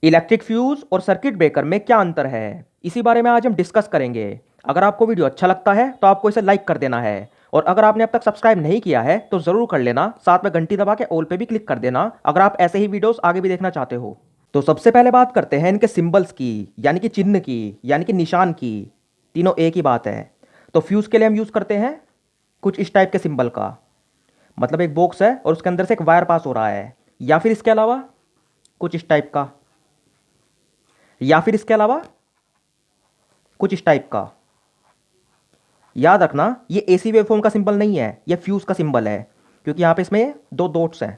Electric fuse और circuit breaker में क्या अंतर है, इसी बारे में आज हम डिस्कस करेंगे। अगर आपको वीडियो अच्छा लगता है तो आपको इसे लाइक कर देना है, और अगर आपने अब तक सब्सक्राइब नहीं किया है तो ज़रूर कर लेना। साथ में घंटी दबा के ऑल पे भी क्लिक कर देना अगर आप ऐसे ही वीडियोस आगे भी देखना चाहते हो। तो सबसे पहले बात करते हैं इनके सिंबल्स की, यानी कि चिन्ह की, यानी कि निशान की। तीनों एक ही बात है। तो फ्यूज़ के लिए हम यूज़ करते हैं कुछ इस टाइप के सिंबल का, मतलब एक बॉक्स है और उसके अंदर से एक वायर पास हो रहा है, या फिर इसके अलावा कुछ इस टाइप का, या फिर इसके अलावा कुछ इस टाइप का। याद रखना ये एसी वेवफॉर्म का सिंबल नहीं है, ये फ्यूज का सिंबल है, क्योंकि यहां पे इसमें दो डॉट्स हैं।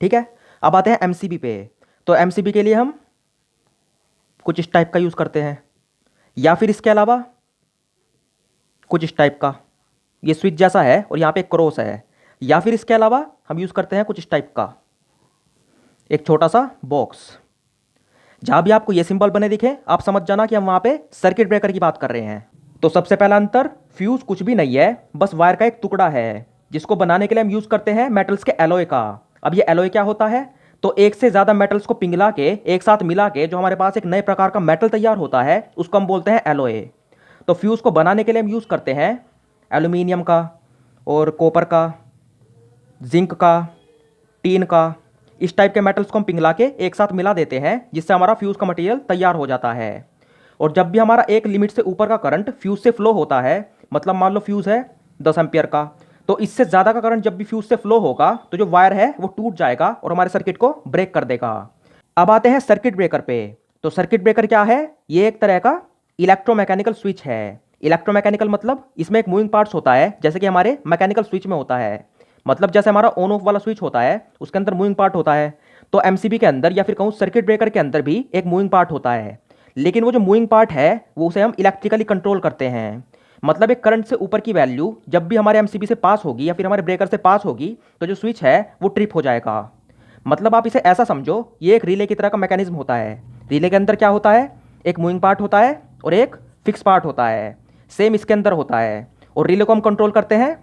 ठीक है, अब आते हैं एमसीबी पे। तो एमसीबी के लिए हम कुछ इस टाइप का यूज करते हैं, या फिर इसके अलावा कुछ इस टाइप का, ये स्विच जैसा है और यहां पे एक क्रॉस है, या फिर इसके अलावा हम यूज करते हैं कुछ इस टाइप का एक छोटा सा बॉक्स। जहां भी आपको ये सिंबल बने दिखे आप समझ जाना कि हम वहां पे सर्किट ब्रेकर की बात कर रहे हैं। तो सबसे पहला अंतर, फ्यूज कुछ भी नहीं है, बस वायर का एक टुकड़ा है जिसको बनाने के लिए हम यूज करते हैं मेटल्स के एलॉय का। अब ये एलॉय क्या होता है, तो एक से ज्यादा मेटल्स को पिघला के एक साथ मिला के जो हमारे पास एक नए प्रकार का मेटल तैयार होता है उसको हम बोलते हैं एलॉय। तो फ्यूज को बनाने के लिए हम यूज करते हैं एल्यूमिनियम का और कॉपर का, जिंक का, टीन का। इस टाइप के मेटल्स को हम पिघला के एक साथ मिला देते हैं जिससे हमारा फ्यूज का मटेरियल तैयार हो जाता है। और जब भी हमारा एक लिमिट से ऊपर का करंट फ्यूज से फ्लो होता है, मतलब मान लो फ्यूज है 10 एम्पियर का, तो इससे ज़्यादा का करंट जब भी फ्यूज से फ्लो होगा तो जो वायर है वो टूट जाएगा और हमारे सर्किट को ब्रेक कर देगा। अब आते हैं सर्किट ब्रेकर पे। तो सर्किट ब्रेकर क्या है, ये एक तरह का इलेक्ट्रोमैकेनिकल स्विच है। इलेक्ट्रोमैकेनिकल मतलब इसमें एक मूविंग पार्ट्स होता है, जैसे कि हमारे मैकेनिकल स्विच में होता है। मतलब जैसे हमारा ऑन ऑफ वाला स्विच होता है उसके अंदर मूविंग पार्ट होता है, तो एमसीबी के अंदर या फिर कहूँ सर्किट ब्रेकर के अंदर भी एक मूविंग पार्ट होता है। लेकिन वो जो मूविंग पार्ट है वो उसे हम इलेक्ट्रिकली कंट्रोल करते हैं। मतलब एक करंट से ऊपर की वैल्यू जब भी हमारे एमसीबी से पास होगी या फिर हमारे ब्रेकर से पास होगी तो जो स्विच है वो ट्रिप हो जाएगा। मतलब आप इसे ऐसा समझो, ये एक रिले की तरह का मैकेनिज्म होता है। रिले के अंदर क्या होता है, एक मूविंग पार्ट होता है और एक फिक्स पार्ट होता है। सेम इसके अंदर होता है, और रिले को हम कंट्रोल करते हैं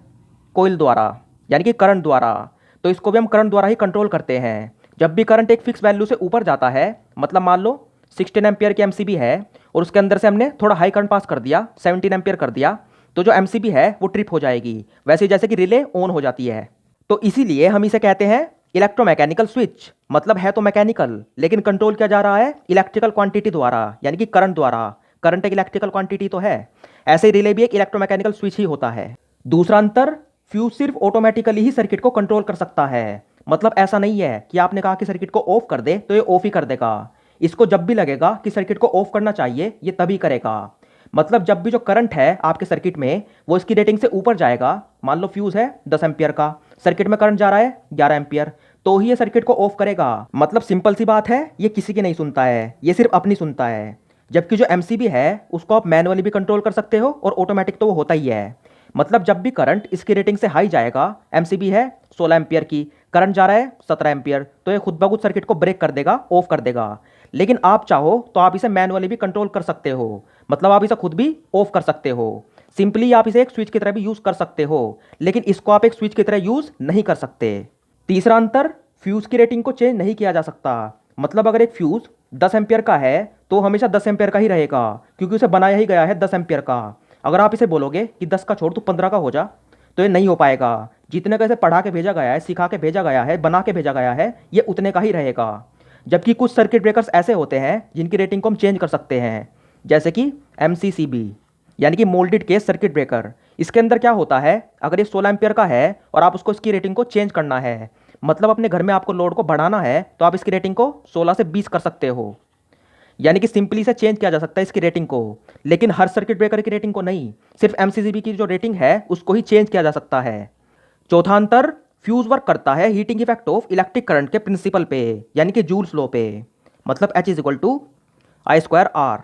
कोइल द्वारा, यानी कि करंट द्वारा। तो इसको भी हम करंट द्वारा ही कंट्रोल करते हैं। जब भी करंट एक फिक्स वैल्यू से ऊपर जाता है, मतलब मान लो 16 एम्पियर की एमसीबी है और उसके अंदर से हमने थोड़ा हाई करंट पास कर दिया, 17 एम्पियर कर दिया, तो जो एमसीबी है वो ट्रिप हो जाएगी, वैसे जैसे कि रिले ऑन हो जाती है। तो इसीलिए हम इसे कहते हैं इलेक्ट्रोमैकेनिकल स्विच। मतलब है तो मैकेनिकल, लेकिन कंट्रोल किया जा रहा है इलेक्ट्रिकल क्वांटिटी द्वारा, यानी कि करंट द्वारा। करंट एक इलेक्ट्रिकल क्वांटिटी तो है, ऐसे ही रिले भी एक इलेक्ट्रोमैकेनिकल स्विच ही होता है। दूसरा अंतर, फ्यूज सिर्फ ऑटोमेटिकली ही सर्किट को कंट्रोल कर सकता है। मतलब ऐसा नहीं है कि आपने कहा कि सर्किट को ऑफ कर दे तो ये ऑफ ही कर देगा। इसको जब भी लगेगा कि सर्किट को ऑफ करना चाहिए ये तभी करेगा। मतलब जब भी जो करंट है आपके सर्किट में वो इसकी रेटिंग से ऊपर जाएगा, मान लो फ्यूज है 10 एम्पियर का, सर्किट में करंट जा रहा है 11 एम्पियर, तो ही ये सर्किट को ऑफ करेगा। मतलब सिंपल सी बात है, ये किसी की नहीं सुनता है, ये सिर्फ अपनी सुनता है। जबकि जो एमसीबी है उसको आप मैनुअली भी कंट्रोल कर सकते हो और ऑटोमेटिक तो वो होता ही है। मतलब जब भी करंट इसकी रेटिंग से हाई जाएगा, एमसीबी है 16 एम्पियर की, करंट जा रहा है 17 एम्पियर, तो ये खुद ब खुद सर्किट को ब्रेक कर देगा, ऑफ कर देगा। लेकिन आप चाहो तो आप इसे मैनुअली भी कंट्रोल कर सकते हो, मतलब आप इसे खुद भी ऑफ कर सकते हो। सिंपली आप इसे एक स्विच की तरह भी यूज कर सकते हो, लेकिन इसको आप एक स्विच की तरह यूज नहीं कर सकते। तीसरा अंतर, फ्यूज की रेटिंग को चेंज नहीं किया जा सकता। मतलब अगर एक फ्यूज 10 एम्पियर का है तो हमेशा 10 एम्पियर का ही रहेगा, क्योंकि उसे बनाया ही गया है 10 एम्पियर का। अगर आप इसे बोलोगे कि 10 का छोड़ तू 15 का हो जा, तो ये नहीं हो पाएगा। जितने का इसे पढ़ा के भेजा गया है, सिखा के भेजा गया है, बना के भेजा गया है, ये उतने का ही रहेगा। जबकि कुछ सर्किट ब्रेकर्स ऐसे होते हैं जिनकी रेटिंग को हम चेंज कर सकते हैं, जैसे कि MCCB, यानी कि मोल्डेड केस सर्किट ब्रेकर। इसके अंदर क्या होता है, अगर ये 16 एम्पियर का है और आप उसको इसकी रेटिंग को चेंज करना है, मतलब अपने घर में आपको लोड को बढ़ाना है, तो आप इसकी रेटिंग को 16 से 20 कर सकते हो। यानी कि सिंपली से चेंज किया जा सकता है इसकी रेटिंग को, लेकिन हर सर्किट ब्रेकर की रेटिंग को नहीं, सिर्फ MCCB की जो रेटिंग है उसको ही चेंज किया जा सकता है। चौथा अंतर, फ्यूज वर्क करता है heating effect of electric current के प्रिंसिपल पे, यानी कि जूल्स लॉ पे। मतलब H = I²R।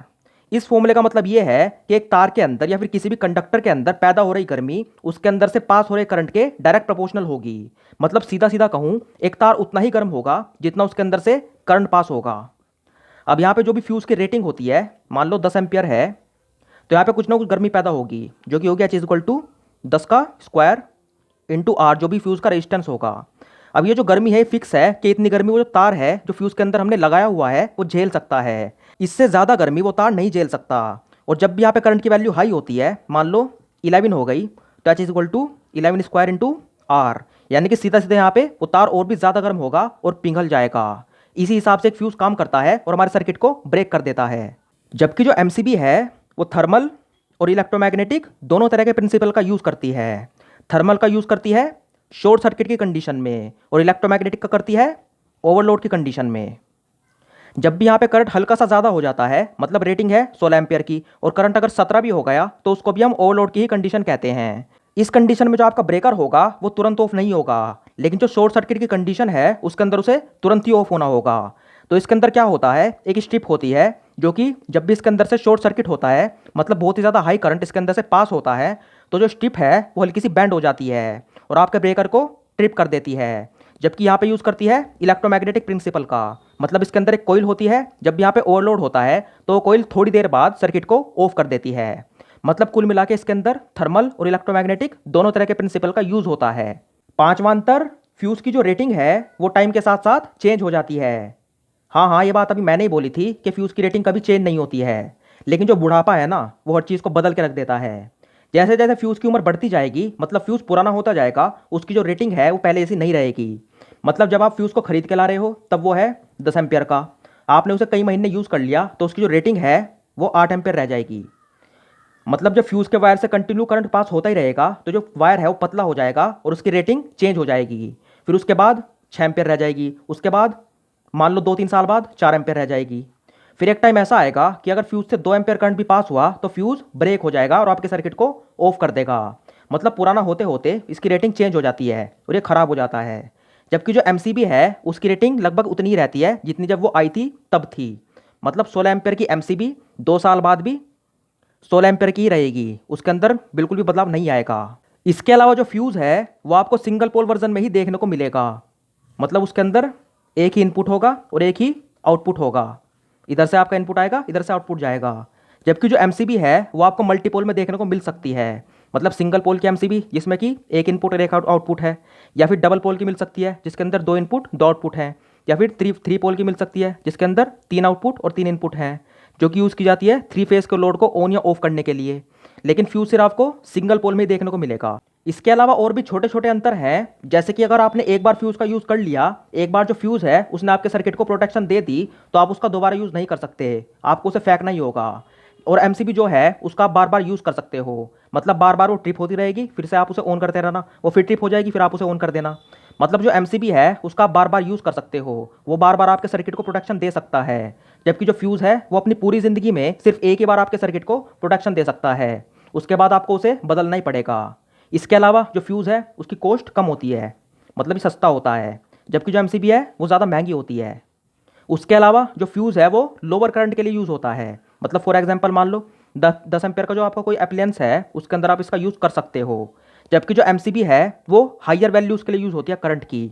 इस फॉर्मूले का मतलब ये है कि एक तार के अंदर या फिर किसी भी कंडक्टर के अंदर पैदा हो रही गर्मी उसके अंदर से पास हो रहे करंट के डायरेक्ट प्रोपोर्शनल होगी। मतलब सीधा सीधा कहूं, एक तार उतना ही गर्म होगा जितना उसके अंदर से करंट पास होगा। अब यहाँ पे जो भी फ्यूज की रेटिंग होती है, मान लो 10 एम्पियर है, तो यहाँ पे कुछ ना कुछ गर्मी पैदा होगी, जो कि होगी H = 10 का स्क्वायर इंटू R, जो भी फ्यूज का रेजिस्टेंस होगा। अब ये जो गर्मी है फिक्स है कि इतनी गर्मी वो जो तार है जो फ्यूज़ के अंदर हमने लगाया हुआ है वो झेल सकता है। इससे ज़्यादा गर्मी वो तार नहीं झेल सकता। और जब भी यहाँ पे करंट की वैल्यू हाई होती है, मान लो 11 हो गई, तो h is equal to 11 square into r, यानी कि सीधा सीधा यहाँ पे वो तार और भी ज़्यादा गर्म होगा और पिघल जाएगा। इसी हिसाब से एक फ्यूज़ काम करता है और हमारे सर्किट को ब्रेक कर देता है। जबकि जो एमसीबी है वो थर्मल और इलेक्ट्रोमैग्नेटिक दोनों तरह के प्रिंसिपल का यूज़ करती है। थर्मल का यूज़ करती है शॉर्ट सर्किट की कंडीशन में, और इलेक्ट्रोमैग्नेटिक का करती है ओवरलोड की कंडीशन में। जब भी यहाँ पे करंट हल्का सा ज़्यादा हो जाता है, मतलब रेटिंग है 16 एम्पियर की, और करंट अगर 17 भी हो गया, तो उसको भी हम ओवरलोड की ही कंडीशन कहते हैं। इस कंडीशन में जो आपका ब्रेकर होगा वो तुरंत ऑफ नहीं होगा, लेकिन जो शॉर्ट सर्किट की कंडीशन है उसके अंदर उसे तुरंत ही ऑफ होना होगा। तो इसके अंदर क्या होता है, एक स्ट्रिप होती है जो कि जब भी इसके अंदर से शॉर्ट सर्किट होता है, मतलब बहुत ही ज़्यादा हाई करंट इसके अंदर से पास होता है, तो जो स्ट्रिप है वो हल्की सी बैंड हो जाती है और आपके ब्रेकर को ट्रिप कर देती है। जबकि यहाँ पे यूज़ करती है इलेक्ट्रोमैग्नेटिक प्रिंसिपल का, मतलब इसके अंदर एक कोइल होती है, जब यहाँ पे ओवरलोड होता है तो वो कोइल थोड़ी देर बाद सर्किट को ऑफ कर देती है। मतलब कुल मिला के इसके अंदर थर्मल और इलेक्ट्रोमैग्नेटिक दोनों तरह के प्रिंसिपल का यूज़ होता है। पांचवा अंतर, फ्यूज़ की जो रेटिंग है वो टाइम के साथ साथ चेंज हो जाती है। हाँ हाँ, ये बात अभी मैंने ही बोली थी कि फ्यूज़ की रेटिंग कभी चेंज नहीं होती है, लेकिन जो बुढ़ापा है ना वो हर चीज़ को बदल के रख देता है। जैसे जैसे फ्यूज़ की उम्र बढ़ती जाएगी, मतलब फ्यूज़ पुराना होता जाएगा, उसकी जो रेटिंग है वो पहले जैसी नहीं रहेगी। मतलब जब आप फ्यूज़ को खरीद के ला रहे हो तब वो है 10 एम्पियर का, आपने उसे कई महीने यूज़ कर लिया तो उसकी जो रेटिंग है वो 8 एम्पियर रह जाएगी। मतलब जब फ्यूज़ के वायर से कंटिन्यू करंट पास होता ही रहेगा तो जो वायर है वो पतला हो जाएगा और उसकी रेटिंग चेंज हो जाएगी। फिर उसके बाद 6 एम्पियर रह जाएगी, उसके बाद मान लो 2-3 साल बाद 4 एम्पियर रह जाएगी। फिर एक टाइम ऐसा आएगा कि अगर फ्यूज़ से 2 एम्पियर करंट भी पास हुआ तो फ्यूज़ ब्रेक हो जाएगा और आपके सर्किट को ऑफ कर देगा। मतलब पुराना होते होते इसकी रेटिंग चेंज हो जाती है और ये ख़राब हो जाता है। जबकि जो एमसीबी है उसकी रेटिंग लगभग उतनी ही रहती है जितनी जब वो आई थी तब थी। मतलब 16 एम्पियर की एमसीबी 2 साल बाद भी 16 एम्पियर की ही रहेगी, उसके अंदर बिल्कुल भी बदलाव नहीं आएगा। इसके अलावा जो फ्यूज़ है वो आपको सिंगल पोल वर्जन में ही देखने को मिलेगा। मतलब उसके अंदर एक ही इनपुट होगा और एक ही आउटपुट होगा, इधर से आपका इनपुट आएगा, इधर से आउटपुट जाएगा। जबकि जो एमसीबी है वो आपको मल्टीपोल में देखने को मिल सकती है, मतलब सिंगल पोल की एमसीबी जिसमें कि एक इनपुट और एक आउटपुट है, या फिर डबल पोल की मिल सकती है जिसके अंदर 2 इनपुट 2 आउटपुट हैं, या फिर थ्री पोल की मिल सकती है जिसके अंदर 3 आउटपुट और 3 इनपुट हैं, जो कि यूज़ की जाती है 3 फेज़ के लोड को ऑन या ऑफ करने के लिए। लेकिन फ्यूज सिर्फ आपको सिंगल पोल में ही देखने को मिलेगा। इसके अलावा और भी छोटे छोटे अंतर हैं, जैसे कि अगर आपने एक बार फ्यूज़ का यूज़ कर लिया, एक बार जो फ्यूज़ है उसने आपके सर्किट को प्रोटेक्शन दे दी, तो आप उसका दोबारा यूज़ नहीं कर सकते, आपको उसे फेंकना ही होगा। और एमसीबी जो है उसका आप बार बार यूज़ कर सकते हो, मतलब बार बार वो ट्रिप होती रहेगी, फिर से आप उसे ऑन करते रहना, वो फिर ट्रिप हो जाएगी, फिर आप उसे ऑन कर देना। मतलब जो एमसीबी है उसका आप बार बार यूज़ कर सकते हो, वो बार बार आपके सर्किट को प्रोटेक्शन दे सकता है। जबकि जो फ्यूज़ है वो अपनी पूरी ज़िंदगी में सिर्फ एक ही बार आपके सर्किट को प्रोटेक्शन दे सकता है, उसके बाद आपको उसे बदलना ही पड़ेगा। इसके अलावा जो फ्यूज़ है उसकी कॉस्ट कम होती है, मतलब ये सस्ता होता है, जबकि जो एमसीबी है वो ज़्यादा महंगी होती है। उसके अलावा जो फ्यूज़ है वो लोअर करंट के लिए यूज़ होता है, मतलब फॉर एग्जांपल मान लो 10 एम्पियर का जो आपका कोई अप्लायंस है उसके अंदर आप इसका यूज़ कर सकते हो। जबकि जो एमसीबी है वो हायर वैल्यूज़ के लिए यूज़ होती है करंट की।